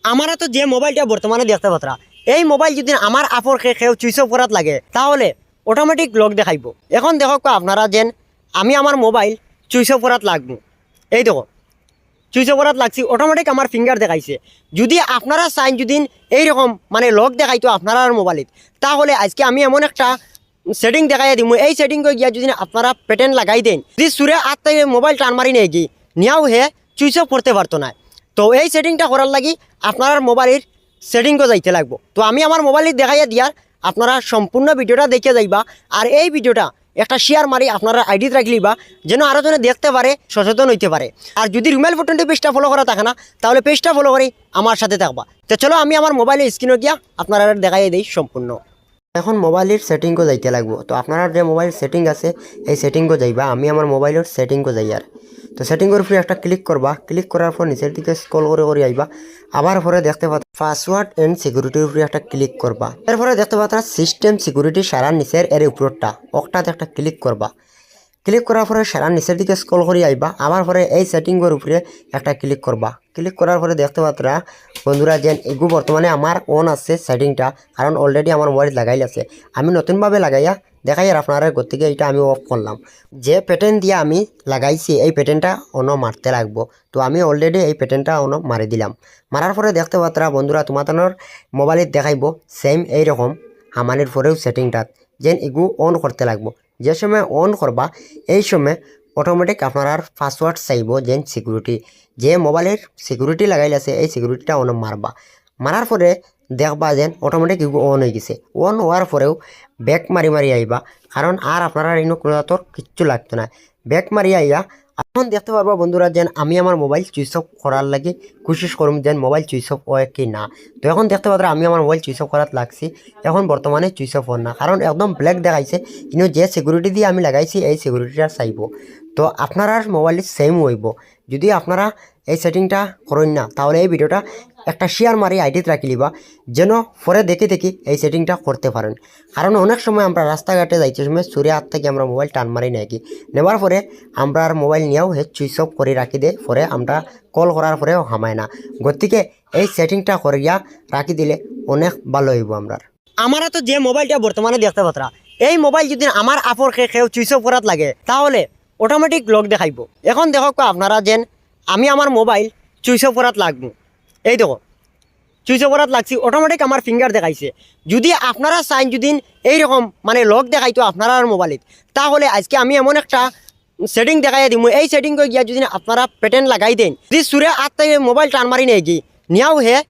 আমার তো যে মোবাইলটা বর্তমানে দেখতে পাত্রা এই মোবাইল যদি আমার আপর কেউ চুইস অফ করাত লাগে তাহলে অটোমেটিক লক দেখাইব। এখন দেখো আপনারা যেন আমি আমার মোবাইল চুইস অফ করাত লাগবো, এই দেখো চুইস অফ করাত লাগছি, অটোমেটিক আমার ফিঙ্গার দেখাইছে। যদি আপনারা চাইন যদি এইরকম মানে লক দেখাইতো আপনার মোবাইলত, তাহলে আজকে আমি এমন একটা সেটিং দেখাই দিম। এই সেটিং গিয়া যদি আপনারা পেটেন্ট লাগাই দেন, যদি সুরে আট মোবাইল টান মারি নেই গিয়ে নিয়াও হে চুইস অফ করতে পারতো না। তো এই সেটিংটা করার লাগি আপনার মোবাইলের সেটিংও যাইতে লাগবো। তো আমি আমার মোবাইলে দেখাইয়া দিয়ার আপনারা সম্পূর্ণ ভিডিওটা দেখে যাইবা। আর এই ভিডিওটা একটা শেয়ার মারি আপনারা আইডিতে রাখলিবা, যেন আরও জনে দেখতে পারে, সচেতন হইতে পারে। আর যদি রুমেল ফোটনটি পেজটা ফলো করা থাকে না, তাহলে পেজটা ফলো করে আমার সাথে থাকবা। তো চলো আমি আমার মোবাইলের স্ক্রিনে গিয়া আপনারা দেখাই দিই সম্পূর্ণ। এখন মোবাইলের সেটিংও যাইতে লাগবো। তো আপনারা যে মোবাইল সেটিং আছে এই সেটিংও যাইবা। আমি আমার মোবাইলের সেটিংও যাই। আর তো সেটিংয়ের উপরে একটা ক্লিক করবা, ক্লিক করার পর নিচের দিকে স্ক্রল করে আইবা। আবার পরে দেখতে পাচ্ছ পাসওয়ার্ড এন্ড সিকিউরিটির উপরে একটা ক্লিক করবা। এরপরে দেখতে পাচ্ছ সিস্টেম সিকিউরিটি সারা নিচের এর উপরটা ওটাতে একটা ক্লিক করবা। ক্লিক করার পরে সারা নিচের দিকে স্ক্রল করে আইবা। আবার পরে এই সেটিংয়ের উপরে একটা ক্লিক করবা। ক্লিক করার পরে দেখতে পাত্রা বন্ধুরা যেন এগু বর্তমানে আমার অন আছে সেটিংটা, কারণ অলরেডি আমার মোবাইল লাগাইল আছে। আমি নতুনভাবে লাগাইয়া দেখাই আর আপনারা গতিকে এটা আমি অফ করলাম। যে প্যাটার্ন দিয়ে আমি লাগাইছি এই প্যাটার্নটা অন্য মারতে লাগবো। তো আমি অলরেডি এই প্যাটার্নটা অন্য মারি দিলাম। মারার পরে দেখতে পাত্রা বন্ধুরা তোমাদের মোবাইলে দেখাইব সেম এইরকম আমাদের পরেও সেটিংটা যেন এগু অন করতে লাগবো। যে সময় অন করবা এই সময় অটোমেটিক আপনার পাসওয়ার্ড চাইব যেন সিকিউরিটি, যে মোবাইলের সিকিউরিটি লাগাইল আছে এই সিকিউরিটিটা অন মারবা। মারার পরে দেখবা যেন অটোমেটিক এগু অন হয়ে গেছে। অন হওয়ার পরেও ব্যাক মারি আইবা, কারণ আর আপনারা ইনো কোনো কিচ্ছু লাগতো না। ব্যাক মারি আইয়া এখন দেখতে পারবা বন্ধুরা যেন আমি আমার মোবাইল সুইচ অফ করার লাগে কোশিশ করুম যেন মোবাইল সুইচ অফ হয় কি না। তো এখন দেখতে পাত্রা আমি আমার মোবাইল সুইচ অফ করার লাগছি। এখন বর্তমানে সুইচ অফ হন না, কারণ একদম ব্ল্যাক দেখাইছে। কিন্তু যে সিকিউরিটি দিয়ে আমি লাগাইছি এই সিকিউরিটিটা চাইব। তো আপনারা মোবাইলে সেম হইব। যদি আপনারা এই সেটিংটা করেন না, তাহলে এই ভিডিওটা একটা শেয়ার মারি আইডিতে রাখি লিবা, যেন পরে দেখে এই সেটিংটা করতে পারেন। কারণ অনেক সময় আমরা রাস্তাঘাটে যাইতে সময় চুরি হাত থেকে আমরা মোবাইল টান মারি নাকি নেবার পরে আমরা আর মোবাইল নিয়েও সুইচ অফ করে রাখি দেয়, পরে আমরা কল করার পরেও হামায় না। গতিকে এই সেটিংটা করিয়া রাখি দিলে অনেক ভালো হইব। আমার তো যে মোবাইলটা বর্তমানে দেখতে পাত্রা এই মোবাইল যদি আমার আপর কেউ সুইচ অফ করাত লাগে তাহলে অটোমেটিক লক দেখাইব। এখন দেখো আপনারা যেন আমি আমার মোবাইল সুইচ অফ করাত লাগবো, এই দেখো সুইচ অফ করাত লাগছি, অটোমেটিক আমার ফিঙ্গার দেখাইছে। যদি আপনারা চাইন যদি এইরকম মানে লক দেখাইতো আপনার মোবাইলত, তাহলে আজকে আমি এমন একটা সেটিং দেখাই দিম। এই সেটিং গিয়া যদি আপনারা পেটেন্ট লাগাই দেন, যদি সুরে আট মোবাইল টান মারি নেই গিয়ে নিয়াও হে